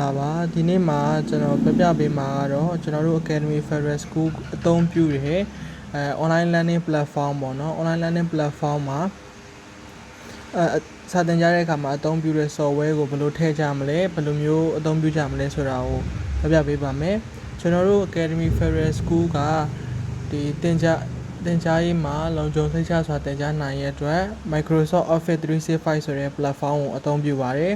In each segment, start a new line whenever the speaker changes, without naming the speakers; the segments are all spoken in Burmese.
လာပါဒီနေ့မှာကျွန်တော်ပြပြပေးမှာကတော့ကျွန်တော်တို့ Academy Federal School အသုံးပြုတဲ့ online learning platform ပေါ့နော် online learning platform မှာစာသင်ကြားတဲ့အခါမှာအသုံးပြုတဲ့ software ကိုဘယ်လိုထည့်ကြမလဲဘယ်လိုမျိုးအသုံးပြုကြမလဲဆိုတာကိုပြပြပေးပါမယ်ကျွန်တော်တို့ Academy Federal School ကဒီသင်ကြားရေးမှာလုံခြုံစိတ်ချစွာသင်ကြားနိုင်ရတဲ့အတွက် Microsoft Office 365ဆိုတဲ့ platform ကိုအသုံးပြုပါတယ်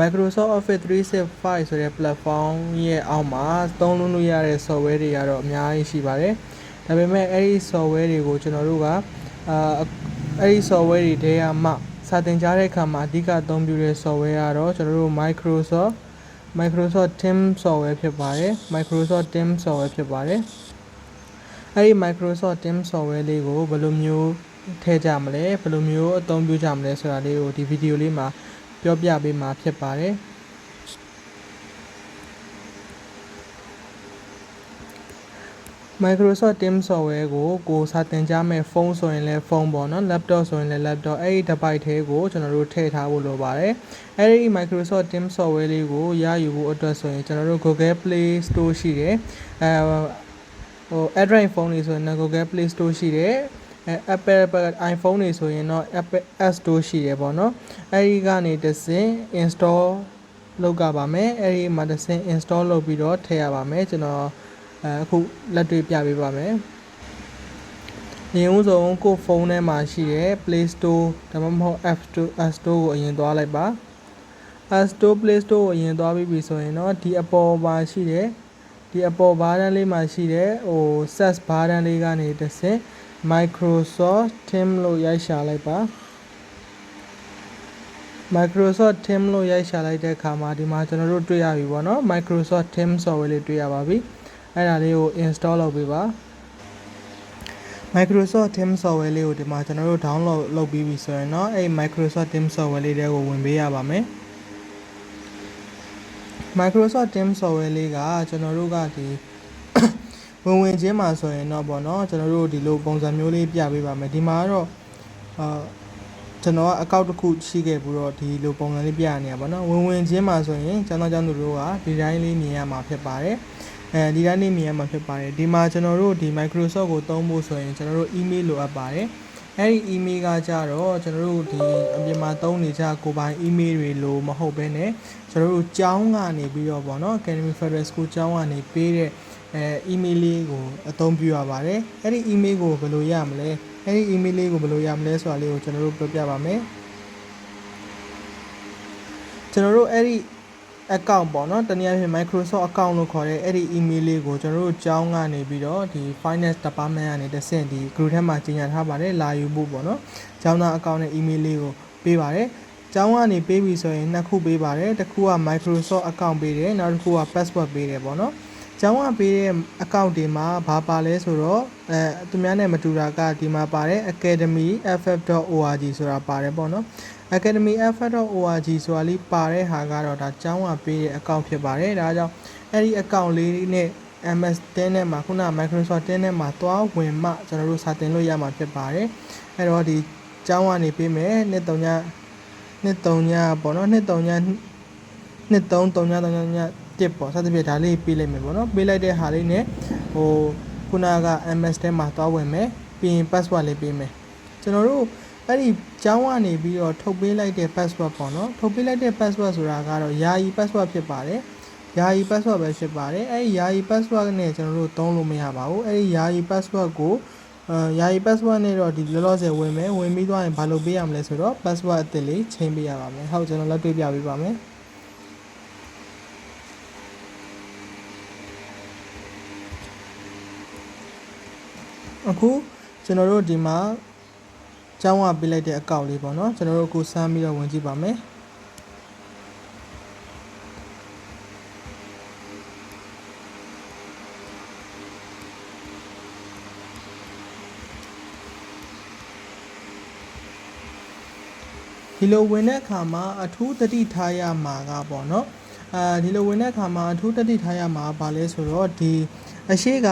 Microsoft Office 365ဆိုတဲ့ platform ရဲ့အောက်မှာသုံးလို့ရတဲ့ software တွေကတော့အများကြီးရှိပါတယ်။ဒါပေမဲ့အဲ့ဒီ software တွေကိုကျွန်တော်တို့ကအဲ့ဒီ software တွေထဲမှာစာသင်ကြားတဲ့အခါမှာအဓိကအသုံးပြုတဲ့ software ကတော့ကျွန်တော်တို့ Microsoft Teams software ဖြစ်ပါတယ်။ Microsoft Teams software ဖြစ်ပါတယ်။အဲ့ဒီ Microsoft Teams software လေးကိုဘယ်လိုမျိုးထည့်ကြမလဲဘယ်လိုမျိုးအသုံးပြုကြမလဲဆိုတာလေးကိုဒီဗီဒီယိုလေးမှာပြောပြပေးမှာဖြစ်ပါတယ် Microsoft Teams software ကိုစာသင်ကြားမဲ့ဖုန်းဆိုရင်လည်းဖုန်းပေါ့နော် laptop ဆိုရင်လည်း laptop အဲ့ဒီ device ထဲကိုကျွန်တော်တို့ထည့်ထားဖို့လိုပါတယ်အဲ့ဒီ Microsoft Teams software လေးကိုရယူဖို့အတွက်ဆိုရင်ကျွန်တော်တို့ Google Play Store ရှိတယ်Android ဖုန်းတွေဆိုရင် Google Play Store ရှိတယ်Apple iPhone တွေဆိုရင်တော့ Apple App Store ရှိတယ်ပေါ့နော်အဲ့ဒီကနေတစ်ဆင့် install လုပ်ကြပါမယ်အဲ့ဒီမှာတစ်ဆင့် install လုပ်ပြီးတော့ထည့်ရပါမယ်ကျွန်တော်အခုလက်တွေ့ပြပေးပါမယ်ညီဦးဆုံးကိုဖုန်းထဲမှာရှိတဲ့ Play Store ဒါမှမဟုတ် App Store ကိုအရင်သွားလိုက်ပါ App Store Play Store ကိုအရင်သွားပြီးပြီဆိုရင်တော့ဒီအပေါ်မှာရှိတဲ့ဒီအပေါ်ဘားတန်းလေးမှာရှိတဲ့search ဘားတန်းလေးကနေတစ်ဆင့် Microsoft Teams လို့ရိုက်ရှာလိုက်ပါ Microsoft Teams လို့ရိုက်ရှာလိုက်တဲ့အခါမှာဒီမှာကျွန်တော်တို့တွေ့ရပြီပေါ့နော် Microsoft Teams software လေးတွေ့ရပါပြီအဲ့ဒါလေးကို install လုပ်ပေးပါ Microsoft Teams software လေးကိုဒီမှာကျွန်တော်တို့ download လုပ်ပြီးပြီဆိုရင်တော့အဲ့ Microsoft Teams software လေးတွေကိုဝင်ပေးရပါမယ် Microsoft Teams software လေးကကျွန်တော်တို့ကဒီဝင်ချင်းမှာဆိုရင်တော့ပေါ့နော်ကျွန်တော်တို့ဒီလိုပုံစံမျိုးလေးပြပေးပါမယ်ဒီမှာကတော့ကျွန်တော်ကအကောင့်တစ်ခုရှိခဲ့ပြီးတော့ဒီလိုပုံစံလေးပြရနေရပါတော့ဝင်ချင်းမှာဆိုရင်ကျွန်တော်တို့ကဒီတိုင်းလေးမြင်ရမှာဖြစ်ပါတယ်ဒီတိုင်းလေးမြင်ရမှာဖြစ်ပါတယ်ဒီမှာကျွန်တော်တို့ဒီ Microsoft ကိုသုံးဖို့ဆိုရင်ကျွန်တော်တို့ email လိုအပ်ပါတယ်အဲ့ဒီ email ကကြတော့ကျွန်တော်တို့ဒီအပြင်မှာသုံးနေကြကိုပိုင် email တွေလိုမဟုတ်ဘဲနဲ့ကျွန်တော်တို့ကျောင်းကနေပြီးတော့ပေါ့နော် Academy Federal School ကျောင်းကနေပေးတဲ့email လေးကိုအသုံးပြုရပါတယ်အဲ့ဒီ email ကိုဘယ်လိုရမလဲအဲ့ဒီ email လေးကိုဘယ်လိုရမလဲဆိုတာလေးကိုကျွန်တော်တို့ပြောပြပါမယ်ကျွန်တော်တို့အဲ့ဒီ account ပေါ့နော်တနည်းအားဖြင့် Microsoft account လို့ခေါ်တဲ့အဲ့ဒီ email လေးကိုကျွန်တော်တို့ကျောင်းကနေပြီးတော့ဒီ finance department ကနေတစ်ဆင့်ဒီ group ထဲမှာကြီးညာထားပါတယ်လာယူဖို့ပေါ့နော်ကျောင်းသား account နဲ့ email လေးကိုပေးပါတယ်ကျောင်းကနေပေးပြီဆိုရင်နှစ်ခုပေးပါတယ်တစ်ခုက Microsoft account ပေးတယ်နောက်တစ်ခုက password ပေးတယ်ပေါ့နော်ကျောင်းကပေးတဲ့ account တွေမှာဘာပါလဲဆိုတော့သူများနဲ့မတူတာကဒီမှာပါတယ် academyff.org ဆိုတာပါတယ်ပေါ့နော် academyff.org ဆိုတာလေးပါတဲ့ဟာကတော့ဒါကျောင်းကပေးတဲ့ account ဖြစ်ပါတယ်ဒါကြောင့်အဲ့ဒီ account လေးနဲ့ MS 10နဲ့မှာခုန Microsoft 10နဲ့မှာသွားဝင်မှကျွန်တော်တို့စာသင်လို့ရမှာဖြစ်ပါတယ်အဲ့တော့ဒီကျောင်းကနေပေးမယ်နှစ်3ညပေါ့နော်နှစ်3ညတစ်ပေါ့စသဖြင့်ဒါလေးပေးလိုက်မယ်ပေါ့နော်ပေးလိုက်တဲ့ဟာလေးနဲ့ခုနက MS ထဲမှာသွားဝင်မယ်ပြီးရင် password လေးပေးမယ်ကျွန်တော်တို့အဲ့ဒီကျောင်းကနေပြီးတော့ထုတ်ပေးလိုက်တဲ့ password ပေါ့နော်ထုတ်ပေးလိုက်တဲ့ password ဆိုတာကတော့ယာယီ password ဖြစ်ပါတယ်ယာယီ password ပဲဖြစ်ပါတယ်အဲ့ဒီယာယီ password နဲ့ကျွန်တော်တို့သုံးလို့မရပါဘူးအဲ့ဒီယာယီ password ကိုယာယီ password နဲ့တော့ဒီလောလောဆယ်ဝင်မယ်ဝင်ပြီးသွားရင်ဘာလုပ်ပေးရမလဲဆိုတော့ password အသစ်လေးချိန်ပေးရပါမယ်ဟုတ်ကျွန်တော်လက်တွေ့ပြပေးပါမယ်အခုကျွန်တော်တို့ဒီမှာကျောင်းကပေးလိုက်တဲ့အကောင့်လေးပေါ့နော်ကျွန်တော်တို့အခုစမ်းပြီးတော့ဝင်ကြည့်ပါမယ်ဒီလိုဝင်တဲ့အခါမှာအထူးသတိထားရမှာကပေါ့နော်ဒီလိုဝင်တဲ့အခါမှာအထူးသတိထားရမှာဘာလဲဆိုတော့ဒီအရှိက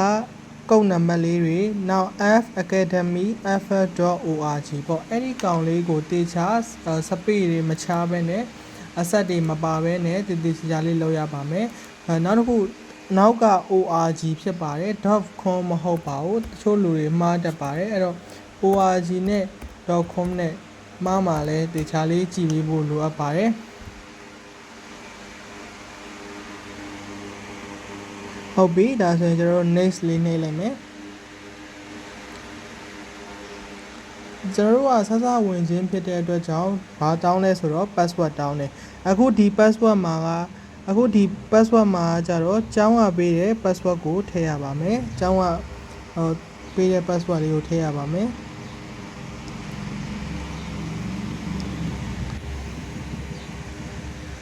ကုတ်နံပါတ်လေးတွေနောက် f.academy.f.org ပေါ့အဲ့ဒီကောင်လေးကိုတေချာစပေ့တွေမချဘဲနဲ့ အဆက်တွေမပါဘဲနဲ့တည်တည်ချာချာလေးလုပ်ရပါမယ်နောက်တစ်ခုနောက်က org ဖြစ်ပါတယ် .com မဟုတ်ပါဘူးတချို့လူတွေမှားတတ်ပါတယ်အဲ့တော့ org နဲ့ .com နဲ့မှာလဲတခြားလေးကြည့်ပြီးဖို့လိုအပ်ပါတယ်ဟုတ်ပြီဒါဆိုရင်ကျွန်တော်တို့ next လေးနှိပ်လိုက်မယ်ကျွန်တော်တို့ကစစဝင်ခြင်းဖြစ်တဲ့အတွက်ကြောင့်ဘာတောင်းလဲဆိုတော့ password တောင်းတယ်အခုဒီ password မှာကြတော့ကျောင်းကပေးတဲ့ password ကိုထည့်ရပါမယ်ကျောင်းကပေးတဲ့ password လေးကိုထည့်ရပါမယ်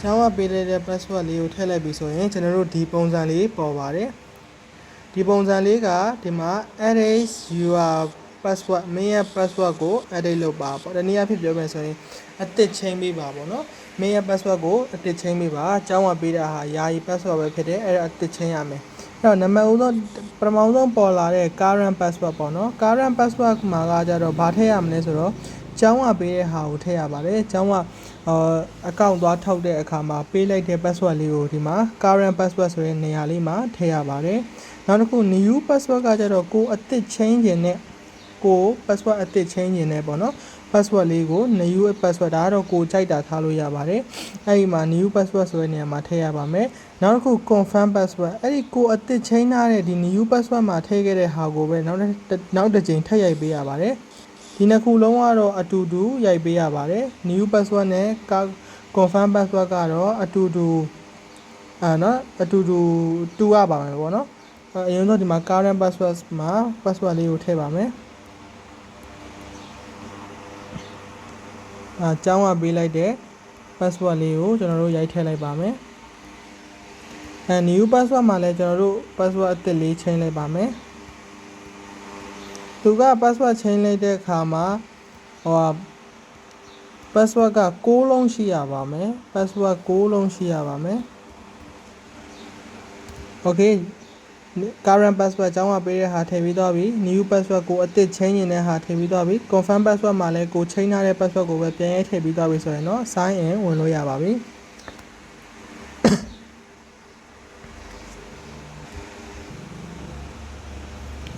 ကျောင်းကပေးတဲ့ password လေးကိုထည့်လိုက်ပြီဆိုရင်ကျွန်တော်တို့ဒီပုံစံလေးပေါ်ပါတယ်ဒီပုံစံလေးကဒီမှာ edit your password မင်းရဲ့ password ကို edit လုပ်ပါပေါ့တနည်းအားဖြင့်ပြောမယ်ဆိုရင်အသစ်ချိန်ပေးပါပေါ့နော်မင်းရဲ့ password ကိုအသစ်ချိန်ပေးပါကျောင်းကပေးတာဟာယာယီ password ပဲဖြစ်တယ်အဲ့ဒါအသစ်ချိန်ရမယ်အဲ့တော့နံပါတ်ဦးဆုံးပထမဆုံးပေါ်လာတဲ့ current password ပေါ့နော် current password မှာကကြတော့ဘာထည့်ရမလဲဆိုတော့ကျောင်းကပေးတဲ့ဟာကိုထည့်ရပါတယ်ကျောင်းကအကောင့်သွားထုတ်တဲ့အခါမှာပေးလိုက်တဲ့ password လေးကိုဒီမှာ current password ဆိုတဲ့နေရာလေးမှာထည့်ရပါတယ်နောက်တစ်ခု new password ကကြတော့ကိုအသစ် change ခြင်းနဲ့ကို password အသစ် change ခြင်းနဲ့ပေါ့နော် password လေးကို new password ဒါကတော့ကိုကြိုက်တာထားလို့ရပါတယ်အဲ့ဒီမှာ new password ဆိုတဲ့နေရာမှာထည့်ရပါမယ်နောက်တစ်ခု confirm password အဲ့ဒီကိုအသစ် change ထားတဲ့ဒီ new password မှာထည့်ခဲ့တဲ့ဟာကိုပဲနောက်တစ်ချိန်ထည့်ရိုက်ပေးရပါတယ်ဒီနှစ်ခုလုံးကတော့အတူတူရိုက်ပေးရပါတယ် new password နဲ့ confirm password ကတော့အတူတူတူရပါမယ်ပေါ့နော်အရင်ဆုံးဒီမှာ current password မှာ password လေးကိုထည့်ပါမယ်ကျောင်းကပေးလိုက်တဲ့ password လေးကိုကျွန်တော်တို့ရိုက်ထည့်လိုက်ပါမယ်new password မှာလည်းကျွန်တော်တို့ password အသစ်လေးချိန်လိုက်ပါမယ်သူက password ချိန်လိုက်တဲ့အခါမှာpassword က6လုံးရှိရပါမယ် password 6လုံးရှိရပါမယ် okay current password ကျောင်းကပေးတဲ့ဟာထည့်ပြီးသွားပြီ new password ကိုအသစ်ချိန်နေတဲ့ဟာထည့်ပြီးသွားပြီ confirm password မှာလည်းကိုချိန်ထားတဲ့ password ကိုပဲပြန်ရေးထည့်ပြီးသွားပြီဆိုရင်တော့ sign in ဝင်လို့ရပါပြီ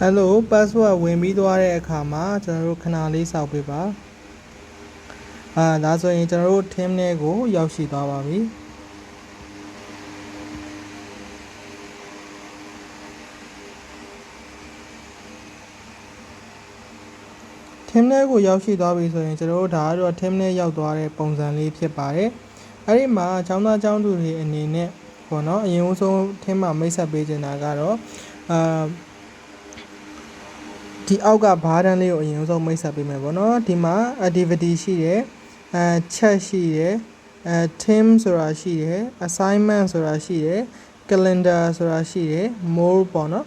အဲ့လို password ဝင်ပြီးသွားတဲ့အခါမှာကျွန်တော်တို့ခဏလေးစောင့်ပေးပါဒါဆိုရင်ကျွန်တော်တို့ team ထဲကိုရောက်ရှိသွားပါပြီteam ထဲကိုရောက်ရှိသွားပြီဆိုရင်ကျွန်တော်တို့ဒါကတော့ team ထဲရောက်သွားတဲ့ပုံစံလေးဖြစ်ပါတယ်အဲ့ဒီမှာကျောင်းသားကျောင်းသူတွေအနေနဲ့ပေါ့နော်အရင်ဆုံး team မှာမိတ်ဆက်ပေးချင်တာကတော့ဒီအောက်ကဘားတန်းလေးကိုအရင်ဆုံးမိတ်ဆက်ပေးမယ်ပေါ့နော်ဒီမှာ activity ရှိတယ်chat ရှိတယ် team ဆိုတာရှိတယ် assignment ဆိုတာရှိတယ် calendar ဆိုတာရှိတယ် more ပေါ့နော်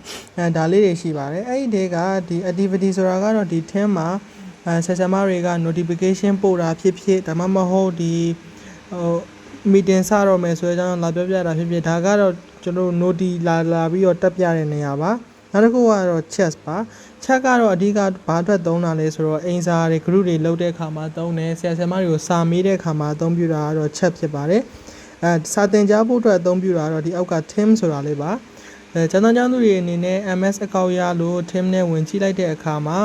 ဒါလေးတွေရှိပါတယ်အဲ့ဒီတဲကဒီ activity ဆိုတာကတော့ဒီ team မှာဆရာဆရာမတွေက notification ပို့တာဖြစ်ဖြစ်ဒါမှမဟုတ်ဒီmeeting စတော့မယ်ဆိုတော့လာပြောပြတာဖြစ်ဖြစ်ဒါကတော့ကျွန်တော် noti လာပြီးတော့တက်ပြတဲ့နေရာပါနောက်တစ်ခုကတော့ chat ပါ chat ကတော့အဓိကဘာအတွက်သုံးတာလဲဆိုတော့အိမ်စာတွေ group တွေလုပ်တဲ့အခါမှာသုံးတယ်ဆရာဆရာမတွေကိုစာမေးတဲ့အခါမှာအသုံးပြုတာကတော့ chat ဖြစ်ပါတယ်စာသင်ကြားဖို့အတွက်အသုံးပြုတာကတော့ဒီအောက်က team ဆိုတာလေးပါကျောင်းသားကျောင်းသူတွေအနေနဲ့ MS အကောင့်ရလို့ team နဲ့ဝင်ကြည့်လိုက်တဲ့အခါမှာ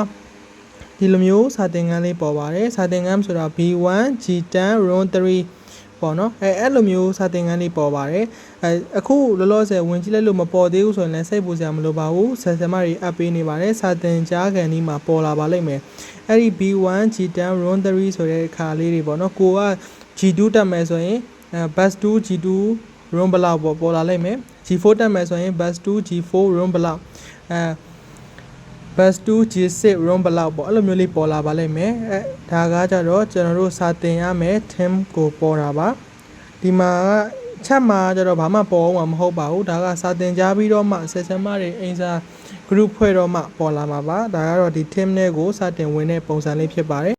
ဒီလိုမျိုးစာသင်ခန်းလေးပေါ်ပါတယ်စာသင်ခန်းဆိုတာ B1 G10 Room 3ပေါ့နော်အဲ့လိုမျိုးစာသင်ခန်းလေးပေါ်ပါတယ်အခုလောလောဆယ်ဝင်ကြည့်လိုက်လို့မပေါ်သေးဘူးဆိုရင်လည်းစိတ်ပူစရာမလိုပါဘူးဆယ်ဆယ်မတွေအပ်ပေးနေပါတယ်စာသင်ကြားခန်းဒီမှာပေါ်လာပါလိမ့်မယ်အဲ့ဒီ B1 G10 Room 3ဆိုတဲ့အခါလေးတွေပေါ့နော်ကိုက G2 တက်မယ်ဆိုရင်bus 2 G2 room ဘလောက်ပေါ်လာလိမ့်မယ် G4 တက်မယ်ဆိုရင် bus 2 G4 room ဘလောက်bus 2 G6 room ဘလောက်ပေါ့အဲ့လိုမျိုးလေးပေါ်လာပါလိမ့်မယ်ဒါကကြတော့ကျွန်တော်တို့စာသင်ရမယ် team ကိုပေါ်တာပါဒီမှာချက်မှာကြတော့ဘာမှပေါ်အောင်မဟုတ်ပါဘူးဒါကစာသင်ကြားပြီးတော့မှဆယ်ဆယ်မတွေအိမ်စာ group ဖွဲ့တော့မှပေါ်လာမှာပါဒါကတော့ဒီ team နဲ့ကိုစတင်ဝင်တဲ့ပုံစံလေးဖြစ်ပါတယ်